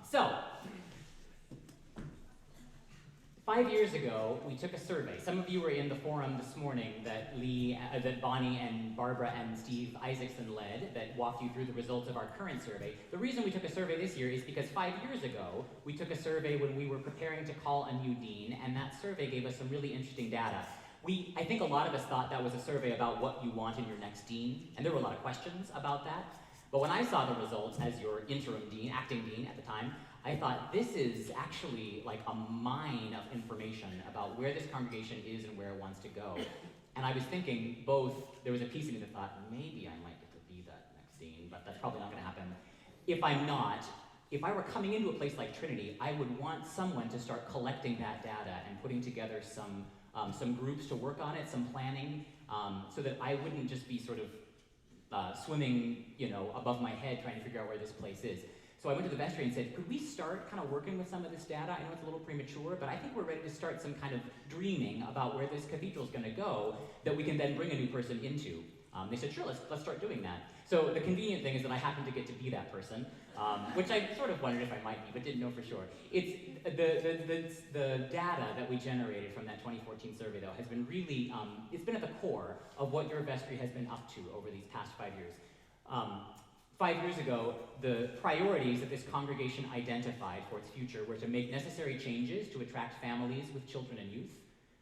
So, 5 years ago, we took a survey. Some of you were in the forum this morning that Bonnie and Barbara and Steve Isaacson led that walked you through the results of our current survey. The reason we took a survey this year is because 5 years ago, we took a survey when we were preparing to call a new dean, and that survey gave us some really interesting data. I think a lot of us thought that was a survey about what you want in your next dean, and there were a lot of questions about that. But when I saw the results as your interim dean, acting dean at the time, I thought this is actually like a mine of information about where this congregation is and where it wants to go. And I was thinking both, there was a piece of me that thought, maybe I might get to be that next dean, but that's probably not going to happen. If I'm not, if I were coming into a place like Trinity, I would want someone to start collecting that data and putting together some groups to work on it, some planning, so that I wouldn't just be sort of swimming, above my head trying to figure out where this place is. So I went to the vestry and said, could we start kind of working with some of this data? I know it's a little premature, but I think we're ready to start some kind of dreaming about where this cathedral's going to go that we can then bring a new person into. They said, sure, let's start doing that. So the convenient thing is that I happen to get to be that person, which I sort of wondered if I might be, but didn't know for sure. It's the data that we generated from that 2014 survey, though, has been really, it's been at the core of what your vestry has been up to over these past 5 years. 5 years ago, the priorities that this congregation identified for its future were to make necessary changes to attract families with children and youth,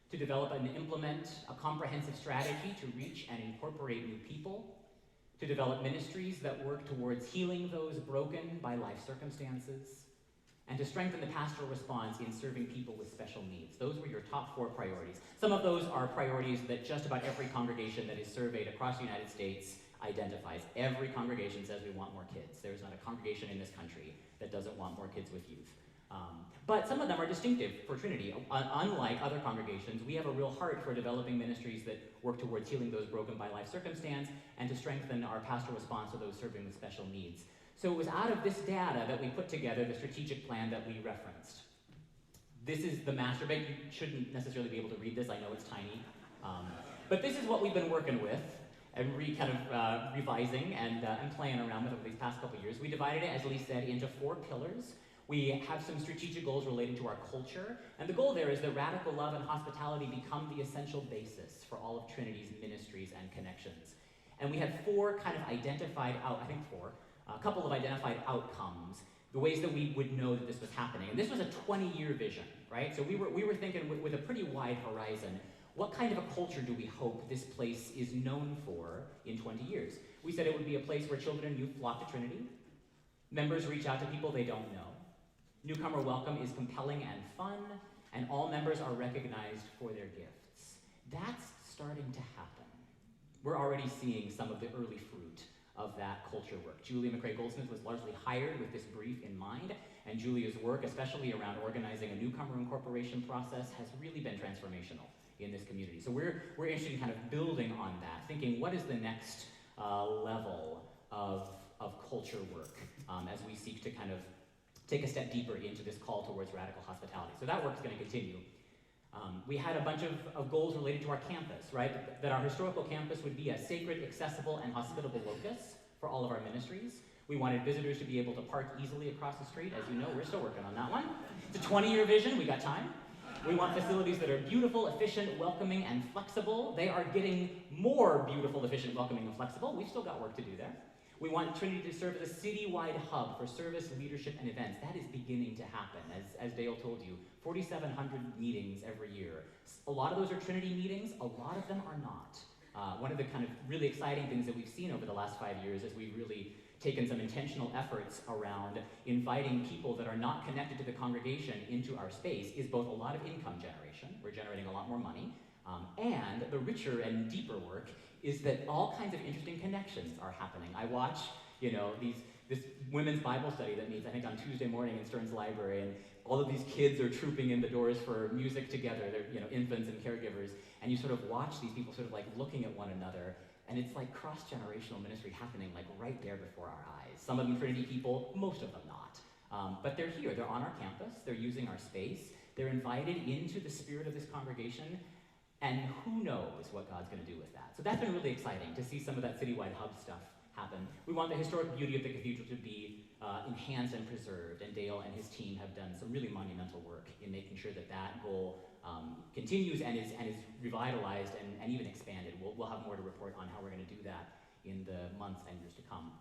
to develop and implement a comprehensive strategy to reach and incorporate new people, to develop ministries that work towards healing those broken by life circumstances, and to strengthen the pastoral response in serving people with special needs. Those were your top 4 priorities. Some of those are priorities that just about every congregation that is surveyed across the United States identifies. Every congregation says we want more kids. There's not a congregation in this country that doesn't want more kids with youth. But some of them are distinctive for Trinity. Unlike other congregations, we have a real heart for developing ministries that work towards healing those broken by life circumstance and to strengthen our pastoral response to those serving with special needs. So it was out of this data that we put together the strategic plan that we referenced. This is the master. You shouldn't necessarily be able to read this. I know it's tiny. But this is what we've been working with and revising and playing around with over these past couple of years. We divided it, as Lee said, into 4 pillars. We have some strategic goals related to our culture, and the goal there is that radical love and hospitality become the essential basis for all of Trinity's ministries and connections. And we had 4 kind of identified a couple of identified outcomes, the ways that we would know that this was happening. And this was a 20-year vision, right? So we were thinking with a pretty wide horizon, what kind of a culture do we hope this place is known for in 20 years? We said it would be a place where children and youth flock to Trinity, members reach out to people they don't know, newcomer welcome is compelling and fun, and all members are recognized for their gifts. That's starting to happen. We're already seeing some of the early fruit of that culture work. Julia McRae-Goldsmith was largely hired with this brief in mind, and Julia's work, especially around organizing a newcomer incorporation process, has really been transformational in this community. So we're interested in kind of building on that, thinking what is the next level of culture work as we seek to kind of take a step deeper into this call towards radical hospitality. So that work's going to continue. We had a bunch of goals related to our campus, right? That our historical campus would be a sacred, accessible, and hospitable locus for all of our ministries. We wanted visitors to be able to park easily across the street. As you know, we're still working on that one. It's a 20-year vision, we got time. We want facilities that are beautiful, efficient, welcoming, and flexible. They are getting more beautiful, efficient, welcoming, and flexible. We've still got work to do there. We want Trinity to serve as a citywide hub for service, leadership, and events. That is beginning to happen, as Dale told you. 4,700 meetings every year. A lot of those are Trinity meetings, a lot of them are not. One of the kind of really exciting things that we've seen over the last 5 years is we've really taken some intentional efforts around inviting people that are not connected to the congregation into our space is both a lot of income generation, we're generating a lot more money, and the richer and deeper work is that all kinds of interesting connections are happening. I watch, this women's Bible study that meets, I think, on Tuesday morning in Stearns Library, and all of these kids are trooping in the doors for music together. They're, infants and caregivers, and you sort of watch these people sort of like looking at one another, and it's like cross-generational ministry happening like right there before our eyes. Some of them Trinity people, most of them not. But they're here, they're on our campus, they're using our space, they're invited into the spirit of this congregation, and who knows what God's going to do with that. So that's been really exciting to see some of that citywide hub stuff happen. We want the historic beauty of the cathedral to be enhanced and preserved, and Dale and his team have done some really monumental work in making sure that that goal continues and is revitalized and even expanded. We'll have more to report on how we're going to do that in the months and years to come.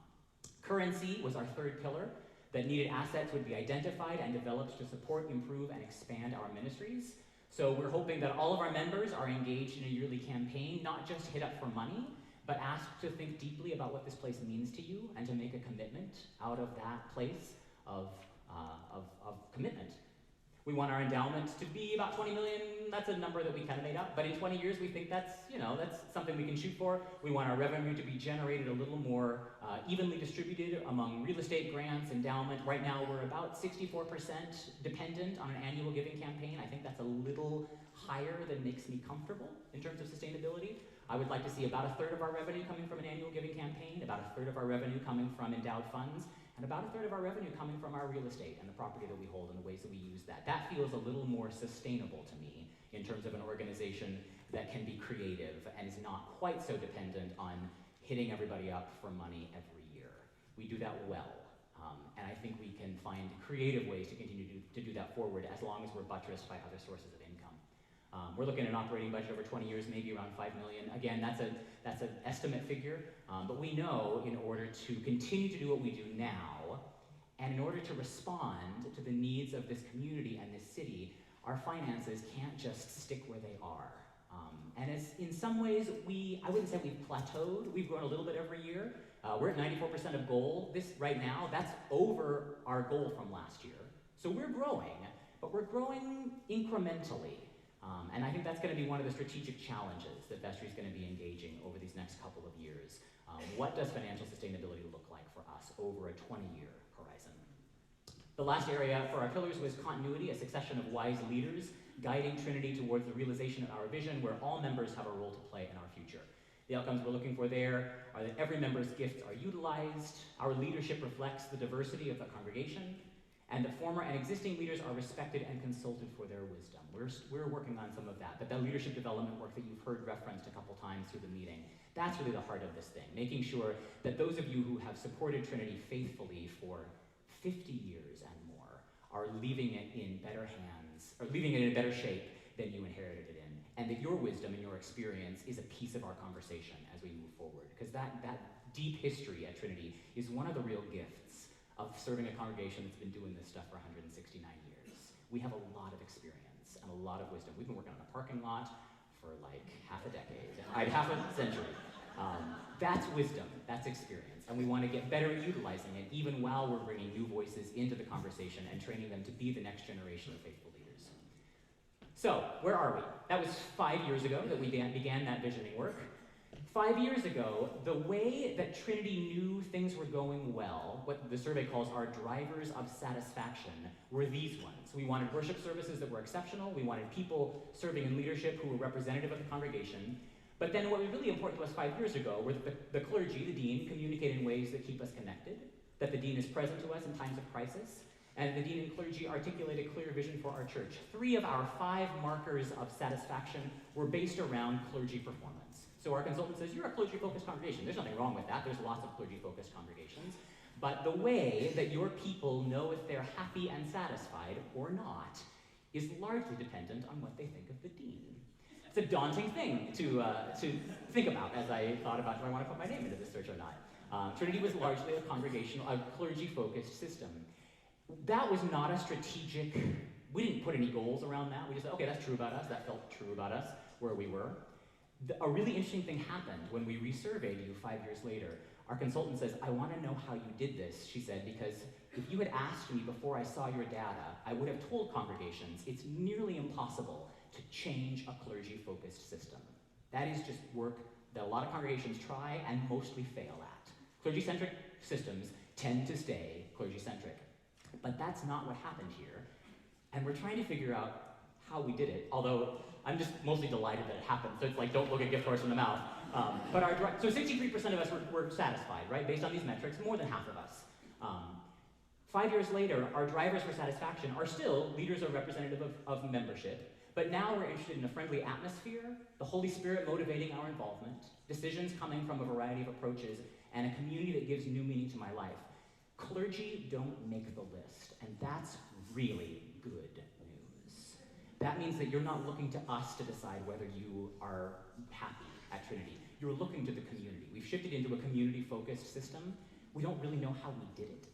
Currency was our third pillar, that needed assets would be identified and developed to support, improve, and expand our ministries. So we're hoping that all of our members are engaged in a yearly campaign, not just hit up for money, but asked to think deeply about what this place means to you and to make a commitment out of that place of commitment. We want our endowment to be about 20 million. That's a number that we kind of made up, but in 20 years we think that's something we can shoot for. We want our revenue to be generated a little more evenly distributed among real estate grants, endowment. Right now we're about 64% dependent on an annual giving campaign. I think that's a little higher than makes me comfortable in terms of sustainability. I would like to see about a third of our revenue coming from an annual giving campaign, about a third of our revenue coming from endowed funds, and about a third of our revenue coming from our real estate and the property that we hold and the ways that we use that. That feels a little more sustainable to me in terms of an organization that can be creative and is not quite so dependent on hitting everybody up for money every year. We do that well, and I think we can find creative ways to continue to do that forward as long as we're buttressed by other sources of income. We're looking at an operating budget over 20 years, maybe around $5 million. Again, that's an estimate figure, but we know in order to continue to do what we do now, and in order to respond to the needs of this community and this city, our finances can't just stick where they are. And as in some ways, I wouldn't say we've plateaued. We've grown a little bit every year. We're at 94% of goal. This right now, that's over our goal from last year. So we're growing, but we're growing incrementally. And I think that's going to be one of the strategic challenges that Vestry is going to be engaging over these next couple of years. What does financial sustainability look like for us over a 20-year horizon? The last area for our pillars was continuity, a succession of wise leaders guiding Trinity towards the realization of our vision where all members have a role to play in our future. The outcomes we're looking for there are that every member's gifts are utilized, our leadership reflects the diversity of the congregation, and that former and existing leaders are respected and consulted for their wisdom. We're working on some of that, but that leadership development work that you've heard referenced a couple times through the meeting, that's really the heart of this thing, making sure that those of you who have supported Trinity faithfully for 50 years and more are leaving it in better hands, or leaving it in a better shape than you inherited it in, and that your wisdom and your experience is a piece of our conversation as we move forward, because that deep history at Trinity is one of the real gifts of serving a congregation that's been doing this stuff for 169 years. We have a lot of experience and a lot of wisdom. We've been working on a parking lot for like half a decade, half a century. That's wisdom, that's experience, and we want to get better at utilizing it even while we're bringing new voices into the conversation and training them to be the next generation of faithful leaders. So, where are we? That was 5 years ago that we began that visioning work. 5 years ago, the way that Trinity knew things were going well, what the survey calls our drivers of satisfaction, were these ones. We wanted worship services that were exceptional. We wanted people serving in leadership who were representative of the congregation. But then what was really important to us 5 years ago were the clergy, the dean, communicate in ways that keep us connected, that the dean is present to us in times of crisis, and the dean and clergy articulate a clear vision for our church. 3 of our 5 markers of satisfaction were based around clergy performance. So our consultant says, you're a clergy-focused congregation. There's nothing wrong with that. There's lots of clergy-focused congregations. But the way that your people know if they're happy and satisfied or not is largely dependent on what they think of the dean. It's a daunting thing to think about as I thought about, do I want to put my name into this search or not? Trinity was largely a clergy-focused system. That was not a strategic, we didn't put any goals around that. We just said, okay, that's true about us. That felt true about us, where we were. A really interesting thing happened when we resurveyed you 5 years later. Our consultant says, I want to know how you did this, she said, because if you had asked me before I saw your data, I would have told congregations it's nearly impossible to change a clergy-focused system. That is just work that a lot of congregations try and mostly fail at. Clergy-centric systems tend to stay clergy-centric. But that's not what happened here. And we're trying to figure out how we did it, although I'm just mostly delighted that it happened, so it's like, don't look a gift horse in the mouth. So 63% of us were satisfied, right? Based on these metrics, more than half of us. 5 years later, our drivers for satisfaction are still leaders or representative of membership, but now we're interested in a friendly atmosphere, the Holy Spirit motivating our involvement, decisions coming from a variety of approaches, and a community that gives new meaning to my life. Clergy don't make the list, and that's really good news. That means that you're not looking to us to decide whether you are happy at Trinity. You're looking to the community. We've shifted into a community-focused system. We don't really know how we did it.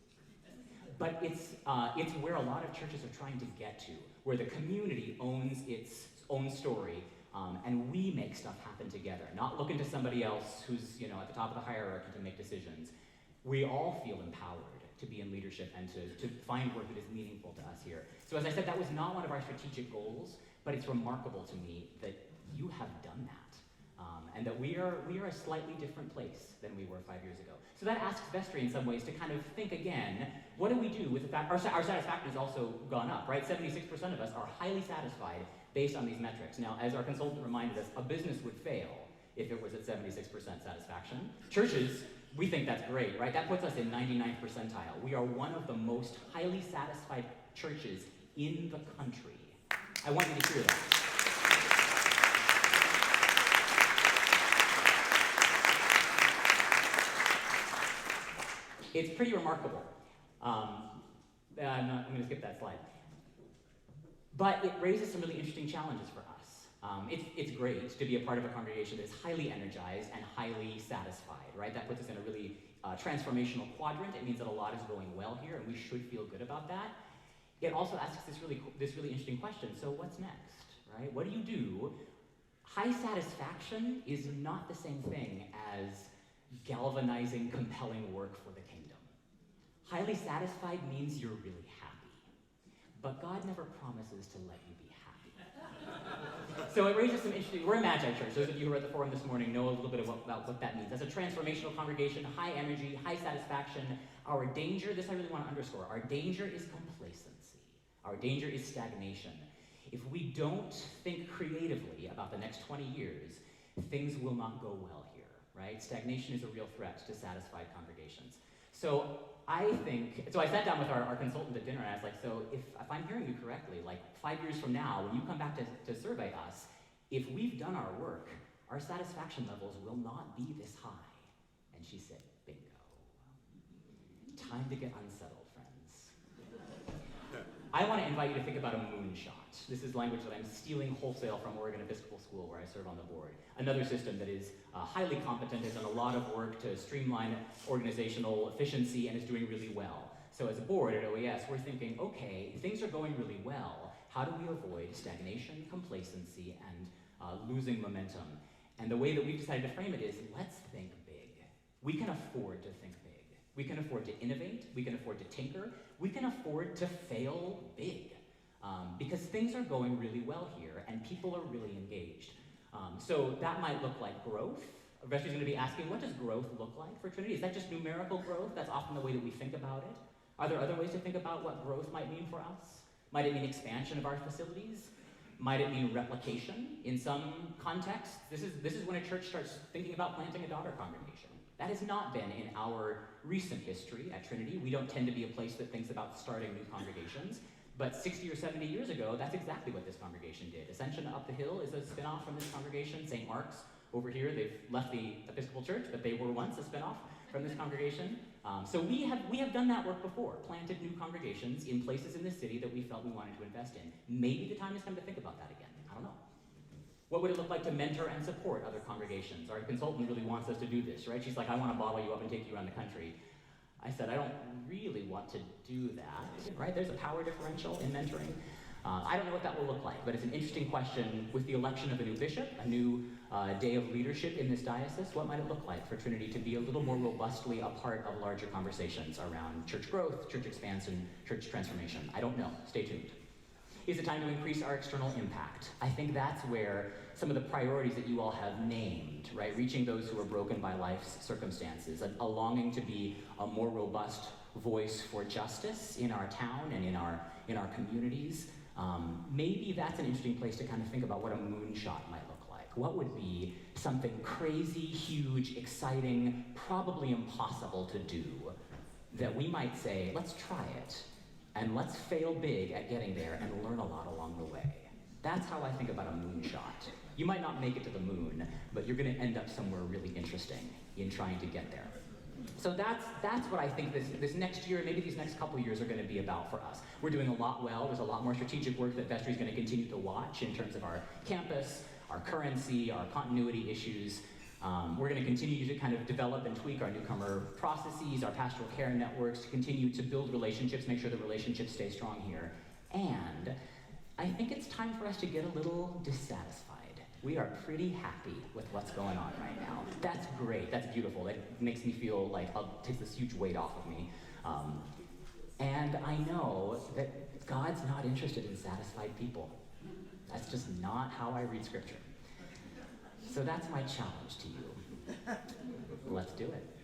But it's where a lot of churches are trying to get to, where the community owns its own story, and we make stuff happen together, not looking to somebody else who's at the top of the hierarchy to make decisions. We all feel empowered to be in leadership and to find work that is meaningful to us here. So as I said, that was not one of our strategic goals, but it's remarkable to me that you have done that. And that we are a slightly different place than we were 5 years ago. So that asks Vestry in some ways to kind of think again, what do we do with the fact our satisfaction has also gone up, right? 76% of us are highly satisfied based on these metrics. Now, as our consultant reminded us, a business would fail if it was at 76% satisfaction. Churches, we think that's great, right? That puts us in 99th percentile. We are one of the most highly satisfied churches in the country. I want you to hear that. It's pretty remarkable. I'm going to skip that slide. But it raises some really interesting challenges for us. It's great to be a part of a congregation that is highly energized and highly satisfied, right? That puts us in a really transformational quadrant. It means that a lot is going well here, and we should feel good about that. It also asks this really interesting question. So what's next, right? What do you do? High satisfaction is not the same thing as galvanizing, compelling work for the kingdom. Highly satisfied means you're really happy. But God never promises to let you be happy. So it raises some interesting, we're a Magi church. Those of you who were at the forum this morning know a little bit about what that means. As a transformational congregation, high energy, high satisfaction. Our danger, this I really want to underscore, our danger is complacency. Our danger is stagnation. If we don't think creatively about the next 20 years, things will not go well here. Right? Stagnation is a real threat to satisfied congregations. So I sat down with our consultant at dinner and I was like, so if I'm hearing you correctly, like 5 years from now, when you come back to survey us, if we've done our work, our satisfaction levels will not be this high. And she said, bingo. Time to get unsettled, friends. I want to invite you to think about a moonshot. This is language that I'm stealing wholesale from Oregon Episcopal School, where I serve on the board. Another system that is highly competent, has done a lot of work to streamline organizational efficiency, and is doing really well. So as a board at OES, we're thinking, okay, things are going really well. How do we avoid stagnation, complacency, and losing momentum? And the way that we've decided to frame it is, let's think big. We can afford to think big. We can afford to innovate. We can afford to tinker. We can afford to fail big. Because things are going really well here, and people are really engaged. So that might look like growth. Vestry's going to be asking, what does growth look like for Trinity? Is that just numerical growth? That's often the way that we think about it. Are there other ways to think about what growth might mean for us? Might it mean expansion of our facilities? Might it mean replication? In some contexts, this is when a church starts thinking about planting a daughter congregation. That has not been in our recent history at Trinity. We don't tend to be a place that thinks about starting new congregations. But 60 or 70 years ago, that's exactly what this congregation did. Ascension Up the Hill is a spin-off from this congregation. St. Mark's over here, they've left the Episcopal Church, but they were once a spin-off from this congregation. So we have done that work before, planted new congregations in places in the city that we felt we wanted to invest in. Maybe the time has come to think about that again. I don't know. What would it look like to mentor and support other congregations? Our consultant really wants us to do this, right? She's like, I want to bottle you up and take you around the country. I said, I don't really want to do that, right? There's a power differential in mentoring. I don't know what that will look like, but it's an interesting question with the election of a new bishop, a new day of leadership in this diocese. What might it look like for Trinity to be a little more robustly a part of larger conversations around church growth, church expansion, church transformation? I don't know. Stay tuned. Is it time to increase our external impact? I think that's where some of the priorities that you all have named, right? Reaching those who are broken by life's circumstances, a longing to be a more robust voice for justice in our town and in our communities. Maybe that's an interesting place to kind of think about what a moonshot might look like. What would be something crazy, huge, exciting, probably impossible to do that we might say, let's try it, and let's fail big at getting there and learn a lot along the way. That's how I think about a moonshot. You might not make it to the moon, but you're going to end up somewhere really interesting in trying to get there. So that's what I think this next year, maybe these next couple years are going to be about for us. We're doing a lot well. There's a lot more strategic work that vestry is going to continue to watch in terms of our campus, our currency, our continuity issues. We're going to continue to kind of develop and tweak our newcomer processes, our pastoral care networks, to continue to build relationships, make sure the relationships stay strong here. And I think it's time for us to get a little dissatisfied. We are pretty happy with what's going on right now. That's great, that's beautiful. That makes me feel like it takes this huge weight off of me. And I know that God's not interested in satisfied people. That's just not how I read Scripture. So that's my challenge to you. Let's do it.